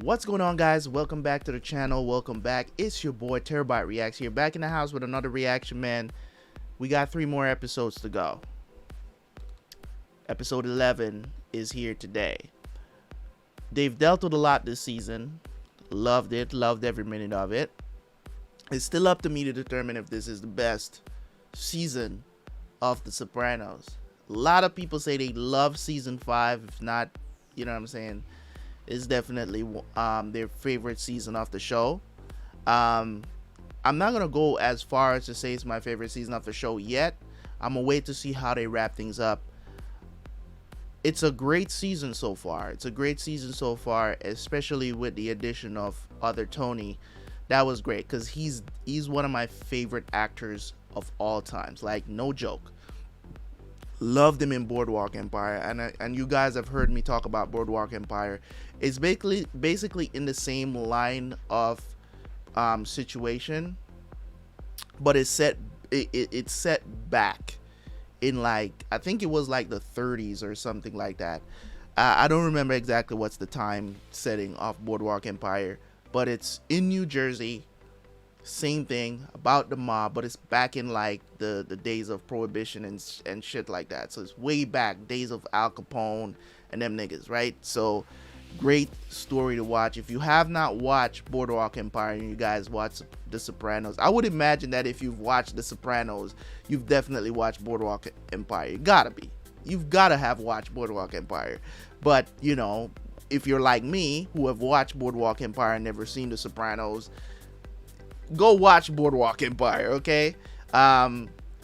What's going on, guys? Welcome back to the channel. Welcome back. It's your boy Terabyt Reacts here, back in the house with another reaction, man. We got 3 more episodes to go. Episode 11 is here today. They've dealt with a lot this season. Loved it. Loved every minute of it. It's still up to me to determine if this is the best season of The Sopranos. A lot of people say they love season 5. If not, you know what I'm saying, it's definitely their favorite season of the show. I'm not gonna go as far as to say it's my favorite season of the show yet. I'm gonna wait to see how they wrap things up. It's a great season so far. It's a great season so far, especially with the addition of other Tony. That was great because he's one of my favorite actors of all times. Like, no joke. Loved him in Boardwalk Empire, and you guys have heard me talk about Boardwalk Empire. It's basically in the same line of situation, but it's set back in, like, I think it was like the 30s or something like that. I don't remember exactly what's the time setting of Boardwalk Empire, but it's in New Jersey. Same thing about the mob, but it's back in like the days of Prohibition and shit like that. So it's way back, days of Al Capone and them niggas, right? So great story to watch. If you have not watched Boardwalk Empire and you guys watch The Sopranos, I would imagine that if you've watched The Sopranos, you've definitely watched Boardwalk Empire. You've gotta have watched Boardwalk Empire. But you know, if you're like me, who have watched Boardwalk Empire and never seen The Sopranos, go watch Boardwalk Empire, okay?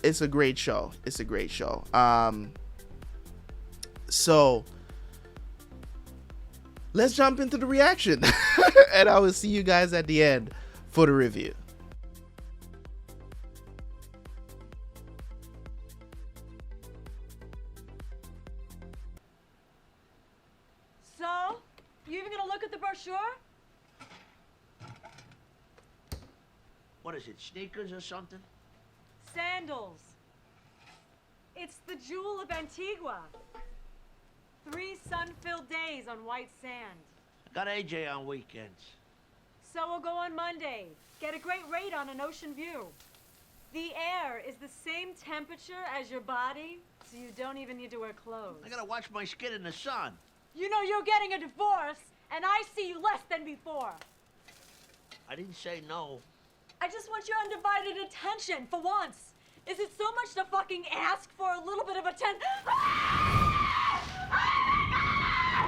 It's a great show. It's a great show. So let's jump into the reaction. And I will see you guys at the end for the review. So, you even gonna look at the brochure? What is it, sneakers or something? Sandals. It's the jewel of Antigua. 3 sun-filled days on white sand. I got AJ on weekends. So we'll go on Monday. Get a great rate on an ocean view. The air is the same temperature as your body, so you don't even need to wear clothes. I gotta watch my skin in the sun. You know you're getting a divorce, and I see you less than before. I didn't say no. I just want your undivided attention for once. Is it so much to fucking ask for a little bit of attention?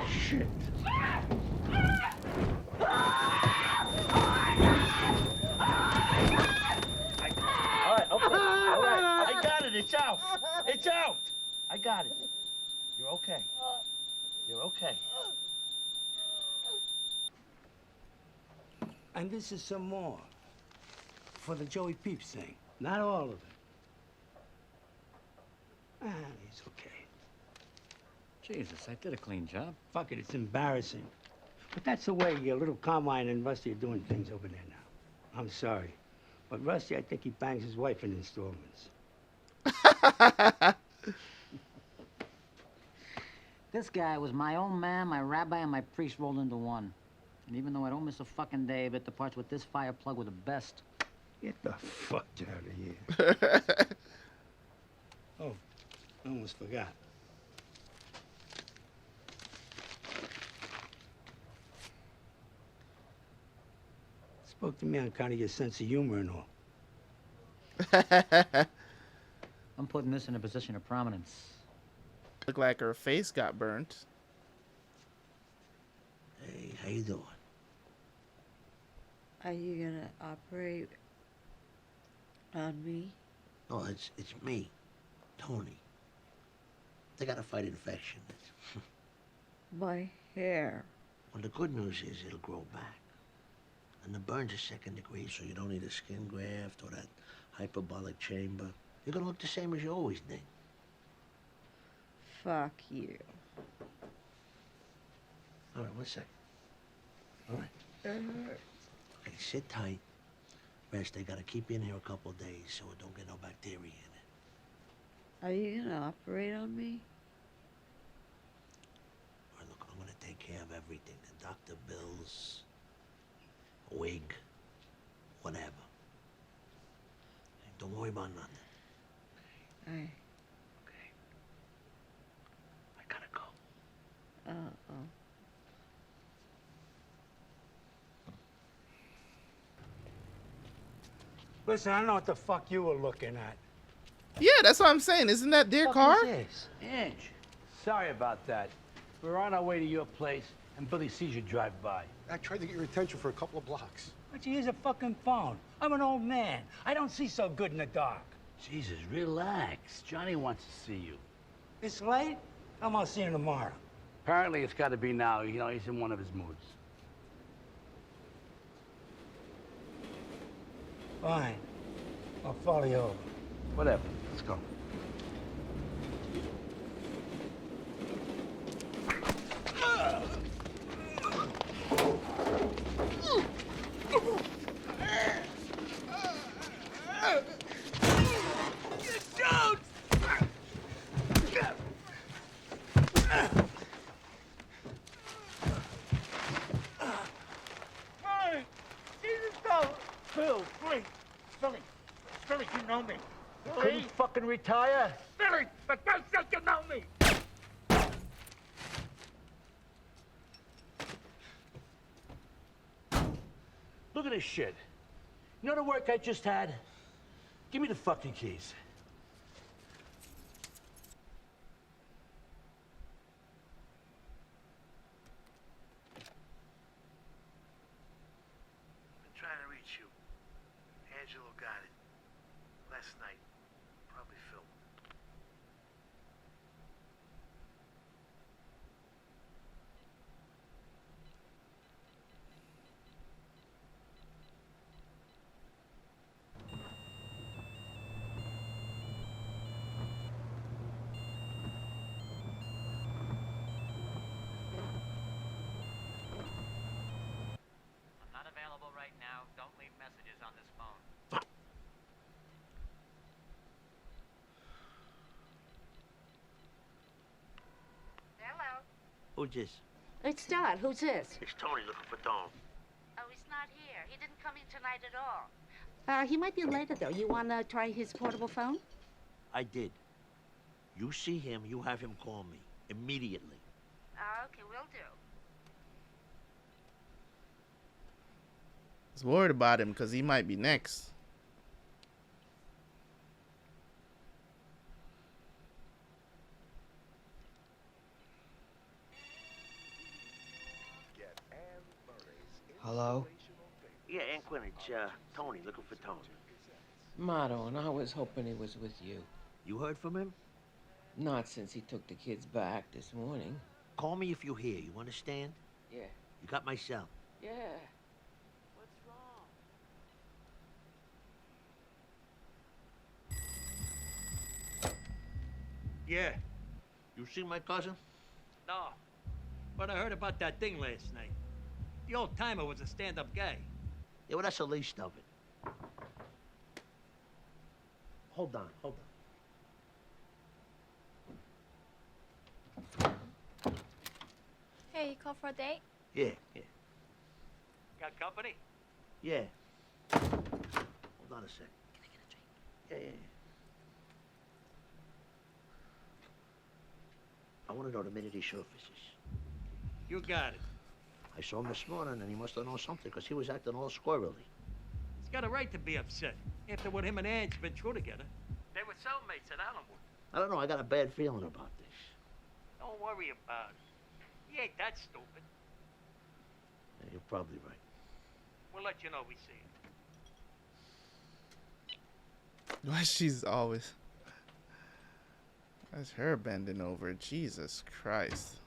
Shit. All right, okay, all right. I got it, it's out. It's out. I got it. You're okay. You're okay. And this is some more. For the Joey Peeps thing. Not all of it. He's okay. Jesus, I did a clean job. Fuck it, it's embarrassing. But that's the way your little Carmine and Rusty are doing things over there now. I'm sorry. But Rusty, I think he bangs his wife in installments. This guy was my own man, my rabbi, and my priest rolled into one. And even though I don't miss a fucking day, I bet the parts with this fire plug were the best. Get the fuck out of here. Oh, I almost forgot. Spoke to me on kind of your sense of humor and all. I'm putting this in a position of prominence. Look like her face got burnt. Hey, how you doing? Are you gonna operate on me? No, it's me, Tony. They gotta fight infection. My hair. Well, the good news is it'll grow back. And the burn's are 2nd degree, so you don't need a skin graft or that hyperbolic chamber. You're gonna look the same as you always did. Fuck you. All right, 1 second. All right. It hurts. Okay, sit tight. Rest, they gotta keep you in here a couple of days so it don't get no bacteria in it. Are you gonna operate on me? All right, look, I'm gonna take care of everything. The doctor bills, a wig, whatever. Hey, don't worry about nothing. Aye. Okay. I gotta go. Oh. Listen, I don't know what the fuck you were looking at. Yeah, that's what I'm saying. Isn't that their Fuck car? is this? Ange, sorry about that. We're on our way to your place, and Billy sees you drive by. I tried to get your attention for a couple of blocks. Why don't you use a fucking phone? I'm an old man. I don't see so good in the dark. Jesus, relax. Johnny wants to see you. It's late? I'll see you tomorrow. Apparently, it's got to be now. You know, he's in one of his moods. Fine. I'll follow you over. Whatever. Let's go. Phil, please. Billy, you know me. Couldn't you fucking retire? Billy, for God's sake, you know me. Look at this shit. You know the work I just had? Give me the fucking keys. Been trying to reach you. Angelo got it. Last night. Probably Phil. I'm not available right now. Don't leave messages on this phone. Hello. Who's this? It's Dot. Who's this? It's Tony looking for Tom. Oh, he's not here. He didn't come in tonight at all. He might be later, though. You want to try his portable phone? I did. You see him, you have him call me. Immediately. Okay, will do. I was worried about him because he might be next. Hello? Yeah, Aunt Quinn, it's Tony looking for Tom. Motto, and I was hoping he was with you. You heard from him? Not since he took the kids back this morning. Call me if you hear, you understand? Yeah. You got my cell. Yeah. What's wrong? Yeah. You see my cousin? No. But I heard about that thing last night. The old timer was a stand-up guy. Yeah, well, that's the least of it. Hold on, hold on. Hey, you called for a date? Yeah, yeah, Got company? yeah. Hold on a sec. Can I get a drink? Yeah, yeah, yeah. I want to know the minute he surfaces. You got it. I saw him this morning, and he must have known something, because he was acting all squirrely. He's got a right to be upset. After what him and Ange been through together. They were cellmates at Allenwood. I don't know, I got a bad feeling about this. Don't worry about it. He ain't that stupid. Yeah, you're probably right. We'll let you know we see him. Why she's always... That's her bending over. Jesus Christ.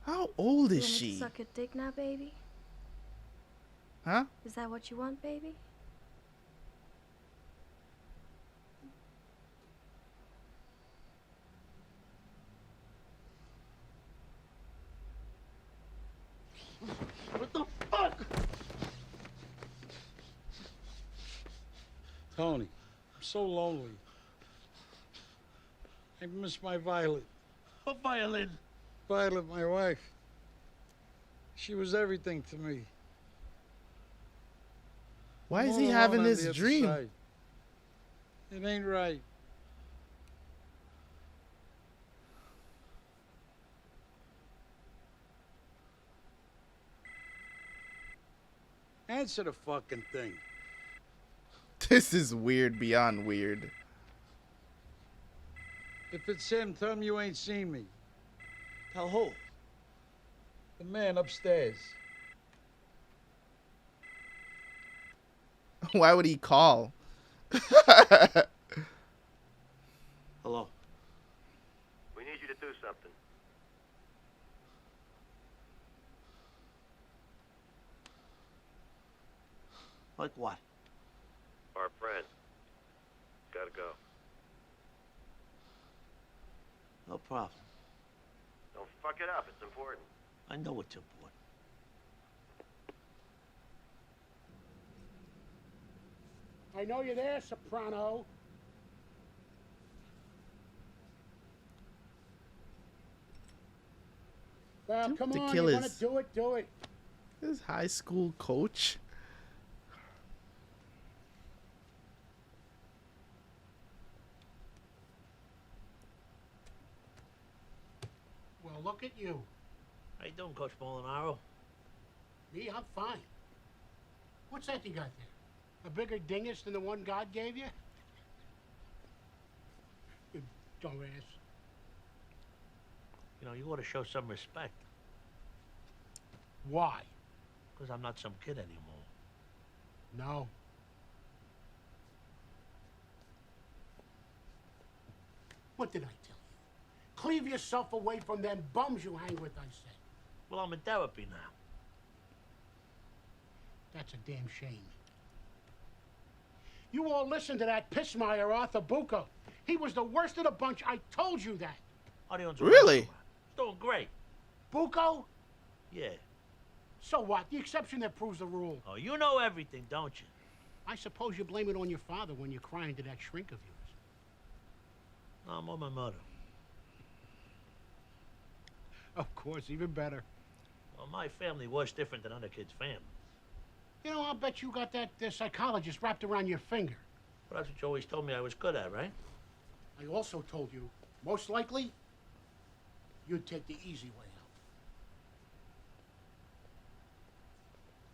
How old is she? Suck your dick now, baby? Huh? Is that what you want, baby? What the fuck? Tony, I'm so lonely. I miss my Violet. A violin. Violet, my wife. She was everything to me. Why I'm is all he alone having on this the other dream? side. It ain't right. Answer the fucking thing. This is weird beyond weird. If it's him, tell him you ain't seen me. Tell who? The man upstairs. Why would he call? Hello. We need you to do something. Like what? Our friend. Gotta go. No problem. Don't fuck it up. It's important. I know it's important. I know you're there, Soprano. Well, come To on, kill you want his- to do it, do it. His high school coach. Well, look at you. How you doing, Coach Molinaro? Me, I'm fine. What's that you got there? A bigger dingus than the one God gave you? You dumbass. You know, you ought to show some respect. Why? Because I'm not some kid anymore. No. What did I tell you? Cleave yourself away from them bums you hang with, I said. Well, I'm in therapy now. That's a damn shame. You all listened to that pissmeyer, Arthur Bucco. He was the worst of the bunch. I told you that. Audion's Really? He's doing great. Bucco? Yeah. So what? The exception that proves the rule. Oh, you know everything, don't you? I suppose you blame it on your father when you're crying to that shrink of yours. No, I'm on my mother. Of course, even better. Well, my family was different than other kids' families. You know, I'll bet you got that psychologist wrapped around your finger. But that's what you always told me I was good at, right? I also told you, most likely, you'd take the easy way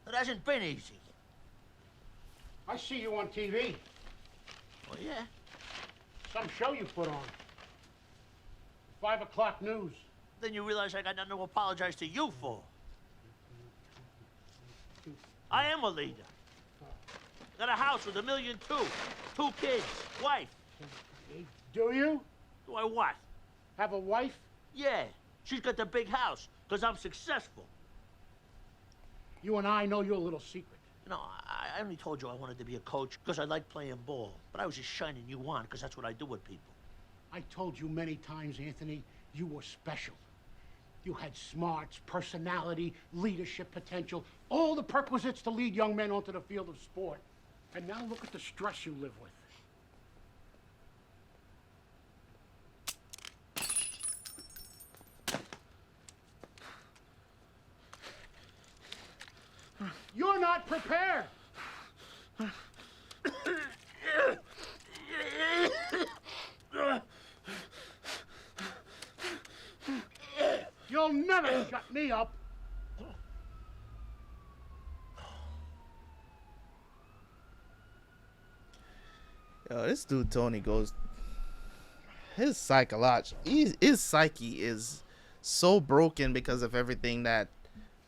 out. It hasn't been easy. I see you on TV. Oh, yeah? Some show you put on. 5 o'clock news. Then you realize I got nothing to apologize to you for. I am a leader. Got a house with $1.2 million, 2 kids, wife. Do you? Do I what? Have a wife? Yeah, she's got the big house, because I'm successful. You and I know your little secret. You know, I only told you I wanted to be a coach because I like playing ball. But I was just shining you on because that's what I do with people. I told you many times, Anthony, you were special. You had smarts, personality, leadership potential, all the perquisites to lead young men onto the field of sport. And now look at the stress you live with. You're not prepared. You'll never shut me up. Yo, this dude Tony goes. His his psyche is so broken because of everything that,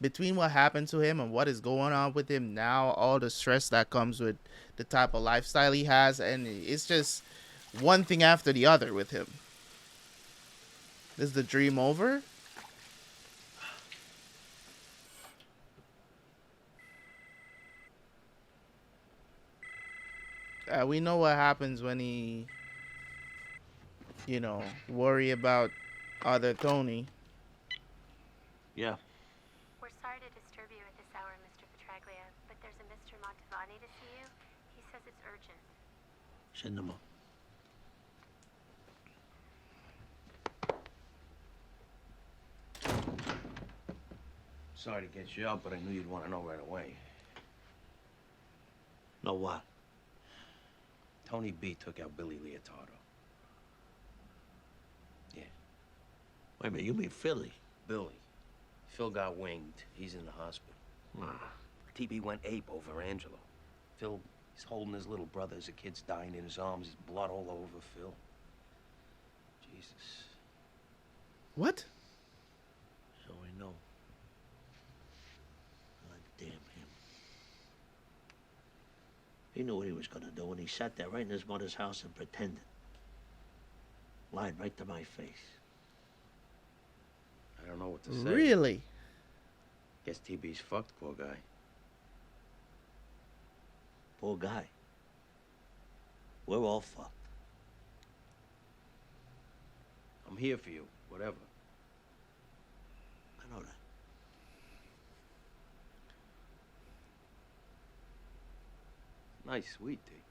between what happened to him and what is going on with him now, all the stress that comes with the type of lifestyle he has, and it's just one thing after the other with him. Is the dream over? We know what happens when he, worry about other Tony. Yeah. We're sorry to disturb you at this hour, Mr. Petraglia, but there's a Mr. Montevani to see you. He says it's urgent. Send them up. Sorry to get you up, but I knew you'd want to know right away. Know what? Tony B took out Billy Leotardo. Yeah. Wait a minute, you mean Philly? Billy. Phil got winged. He's in the hospital. TB went ape over Angelo. Phil, he's holding his little brother as the kid's dying in his arms. There's blood all over Phil. Jesus. What? So we know. God damn him. He knew what he was gonna do, and he sat there right in his mother's house and pretended. Lied right to my face. I don't know what to say. Really? Guess TB's fucked, poor guy. Poor guy. We're all fucked. I'm here for you, whatever. I know that. Nice, sweet tea.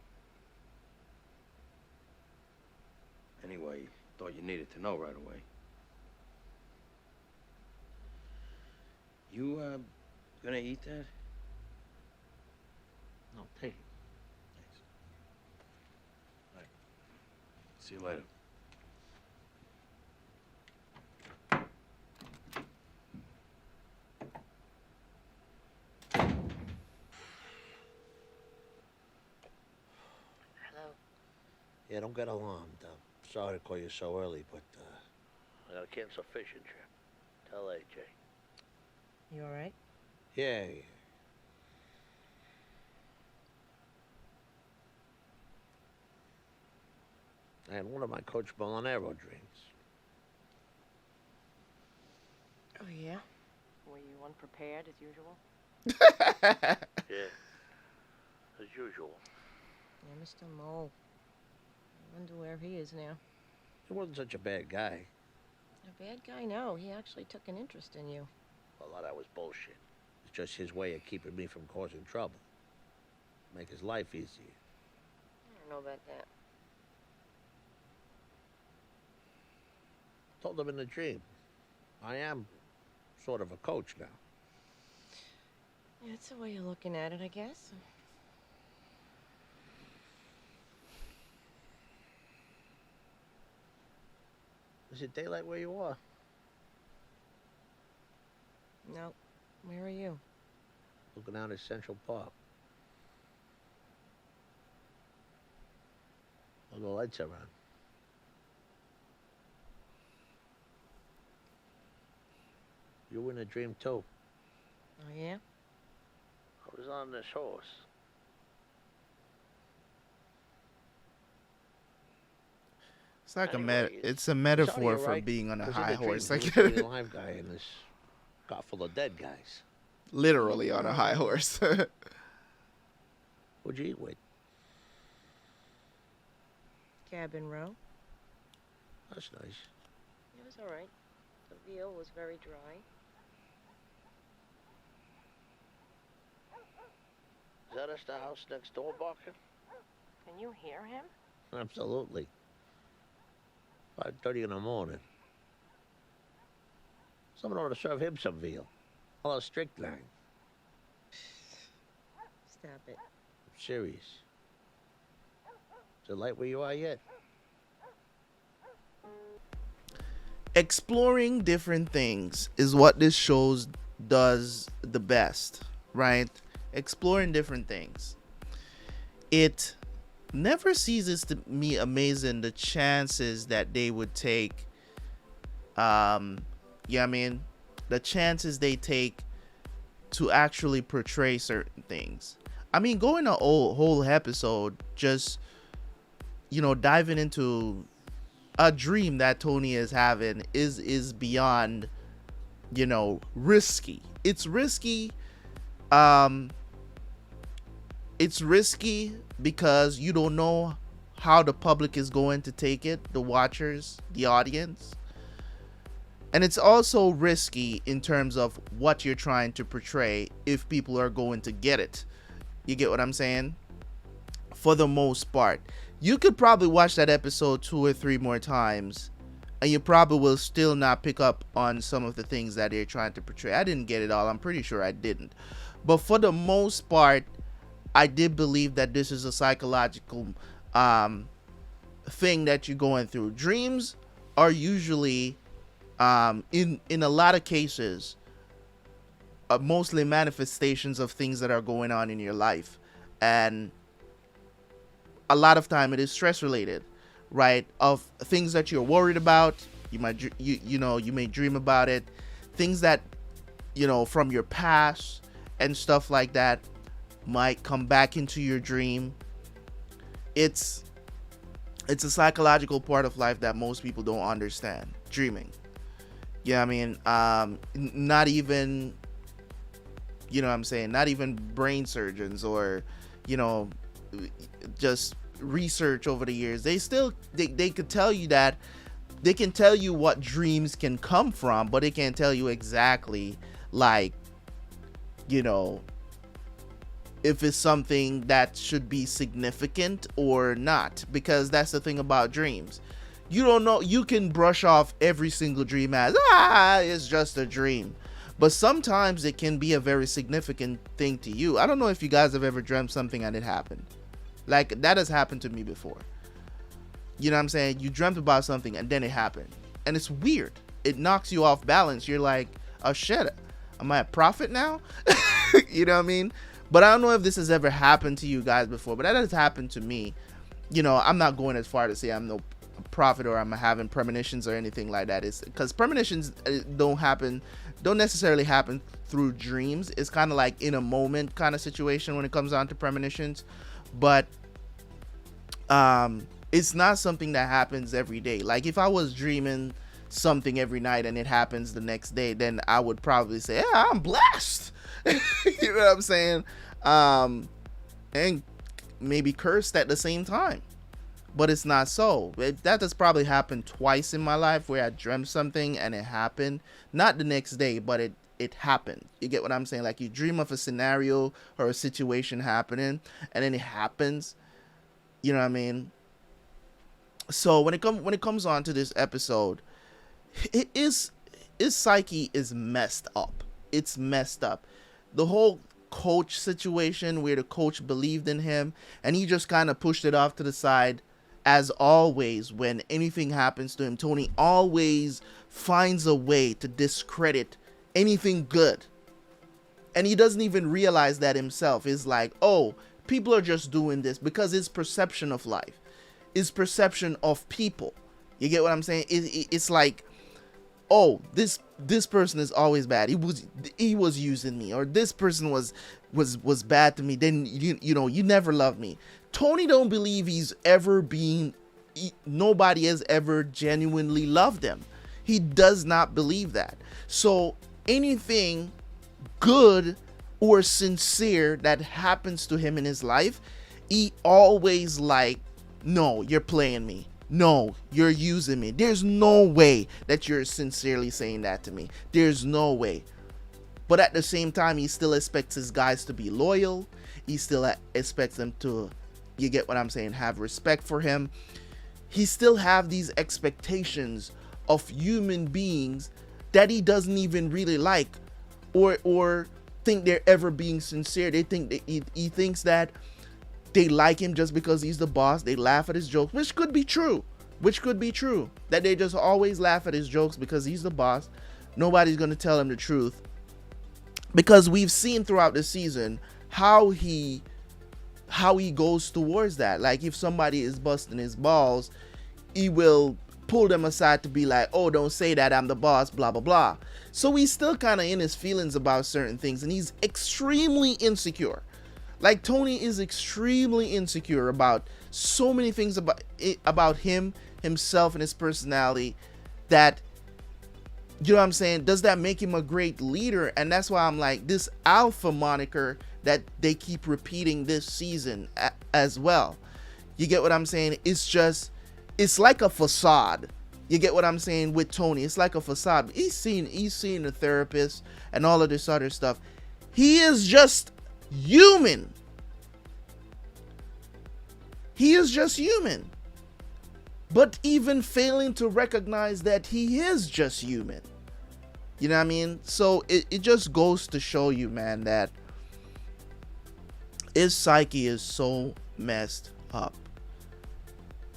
Anyway, thought you needed to know right away. You, gonna eat that? No, take it. Thanks. All right. See you later. Hello. Yeah, don't get alarmed. Sorry to call you so early, but I gotta cancel a fishing trip. Tell AJ. You all right? Yeah. I had one of my Coach Molinaro dreams. Oh, yeah? Were you unprepared as usual? Yeah. As usual. Yeah, Mr. Mole. I wonder where he is now. He wasn't such a bad guy. A bad guy? No, he actually took an interest in you. A lot of that was bullshit. It's just his way of keeping me from causing trouble. Make his life easier. I don't know about that. Told him in the dream. I am sort of a coach now. Yeah, that's the way you're looking at it, I guess. Is it daylight where you are? No. Where are you? Looking out at Central Park. All the lights are on. You were in a dream too. Oh, yeah? I was on this horse. It's like Anyway, it's a it's metaphor only for right, being on a 'cause in high the dream, horse. he Like was the only live guy in this car full of dead guys. literally on a high horse. What'd you eat with? Cabin row. That's nice. It was all right. The veal was very dry. Is that us the house next door barking? Can you hear him? Absolutely. 5:30 in the morning. Someone ought to serve him some veal. Hello, strychnine. Stop it. I'm serious. Is it light where you are yet? Exploring different things is what this show does the best, right? Exploring different things. It never ceases to me amazing the chances that they would take. Yeah, I mean, the chances they take to actually portray certain things. I mean, going a whole episode just, diving into a dream that Tony is having is beyond, risky. It's risky. It's risky because you don't know how the public is going to take it, the watchers, the audience. And it's also risky in terms of what you're trying to portray if people are going to get it. You get what I'm saying? For the most part. You could probably watch that episode 2 or 3 more times and you probably will still not pick up on some of the things that they're trying to portray. I didn't get it all. I'm pretty sure I didn't. But for the most part, I did believe that this is a psychological thing that you're going through. Dreams are usually, in a lot of cases, mostly manifestations of things that are going on in your life. And a lot of time it is stress related, right? Of things that you're worried about. You might you may dream about it, things that from your past and stuff like that might come back into your dream. It's a psychological part of life that most people don't understand. Dreaming, I mean, not even, what I'm saying, not even brain surgeons or just research over the years, they could tell you that they can tell you what dreams can come from, but they can't tell you exactly, like, if it's something that should be significant or not, because that's the thing about dreams. You don't know. You can brush off every single dream as it's just a dream, but sometimes it can be a very significant thing to you. I don't know if you guys have ever dreamt something and it happened. Like, that has happened to me before. You know what I'm saying? You dreamt about something and then it happened, and it's weird. It knocks you off balance. You're like, oh shit, am I a prophet now? You know what I mean? But I don't know if this has ever happened to you guys before, but that has happened to me. I'm not going as far to say I'm no prophet or I'm having premonitions or anything like that. It's because premonitions don't necessarily happen through dreams. It's kind of like in a moment kind of situation when it comes down to premonitions. But it's not something that happens every day. Like, if I was dreaming something every night and it happens the next day, then I would probably say, yeah, I'm blessed. You know what I'm saying? And maybe cursed at the same time. But it's not so. That has probably happened twice in my life, where I dreamt something and it happened. Not the next day, but it happened. You get what I'm saying? Like, you dream of a scenario or a situation happening, and then it happens. You know what I mean? So when it comes on to this episode, his psyche is messed up. It's messed up. The whole coach situation, where the coach believed in him and he just kind of pushed it off to the side. As always, when anything happens to him, Tony always finds a way to discredit anything good. And he doesn't even realize that himself. It's like, oh, people are just doing this because his perception of life, his perception of people. You get what I'm saying? It's like, oh, this person is always bad. He was using me, or this person was bad to me. Then you never loved me. Tony don't believe nobody has ever genuinely loved him. He does not believe that. So anything good or sincere that happens to him in his life, he always like, no, you're playing me. No, you're using me. There's no way that you're sincerely saying that to me. There's no way. But at the same time, he still expects his guys to be loyal. He still expects them to, you get what I'm saying, have respect for him. He still have these expectations of human beings that he doesn't even really like or think they're ever being sincere. They think that he thinks that they like him just because he's the boss. They laugh at his jokes, which could be true. That they just always laugh at his jokes because he's the boss. Nobody's going to tell him the truth. Because we've seen throughout the season how he goes towards that. Like, if somebody is busting his balls, he will pull them aside to be like, oh, don't say that, I'm the boss, blah, blah, blah. So he's still kind of in his feelings about certain things, and he's extremely insecure. Like, Tony is extremely insecure about so many things about himself and his personality that, you know what I'm saying, does that make him a great leader? And that's why I'm like, this alpha moniker that they keep repeating this season as well. You get what I'm saying? It's like a facade. You get what I'm saying with Tony? It's like a facade. He's seen a therapist and all of this other stuff. He is just human. He is just human. but even failing to recognize that he is just human. You know what I mean? So it just goes to show you, man, that his psyche is so messed up.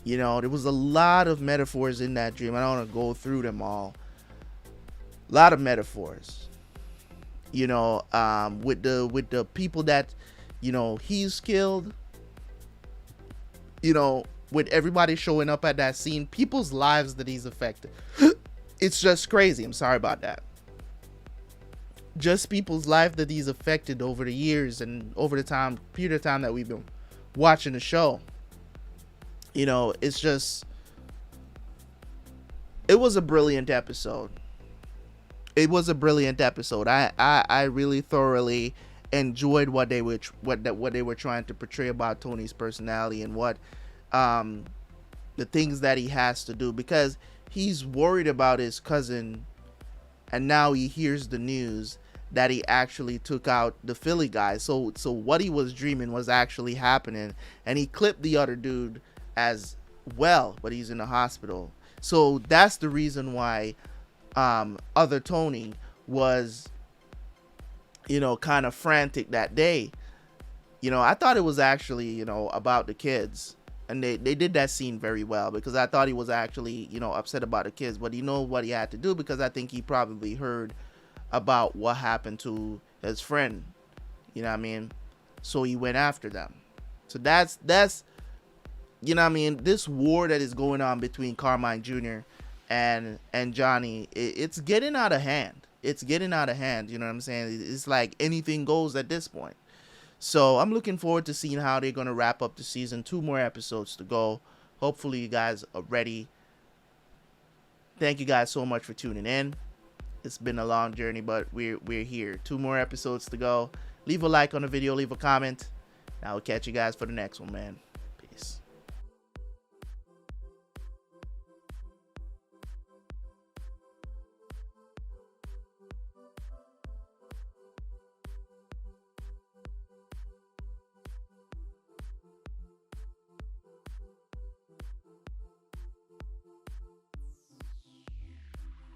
You know, there was a lot of metaphors in that dream. I don't want to go through them all. A lot of metaphors. You know, with the people that, you know, he's killed. You know, with everybody showing up at that scene, people's lives that he's affected. It's just crazy. I'm sorry about that. Just people's life that he's affected over the years and over the period of time that we've been watching the show. You know, it's just, it was a brilliant episode. It was a brilliant episode. I really thoroughly enjoyed what they were trying to portray about Tony's personality and what the things that he has to do, because he's worried about his cousin, and now he hears the news that he actually took out the Philly guy. So what he was dreaming was actually happening, and he clipped the other dude as well, but he's in the hospital. So that's the reason why other Tony was, you know, kind of frantic that day. You know, I thought it was actually, you know, about the kids, and they did that scene very well, because I thought he was actually, you know, upset about the kids, but he know what he had to do, because I think he probably heard about what happened to his friend, you know what I mean? So he went after them. So that's you know what I mean, this war that is going on between Carmine Jr. and Johnny, it's getting out of hand. It's getting out of hand, you know what I'm saying? It's like anything goes at this point. So I'm looking forward to seeing how they're going to wrap up the season. 2 more episodes to go. Hopefully you guys are ready. Thank you guys so much for tuning in. It's been a long journey, but we're here. 2 more episodes to go. Leave a like on the video, leave a comment. And I will catch you guys for the next one, man.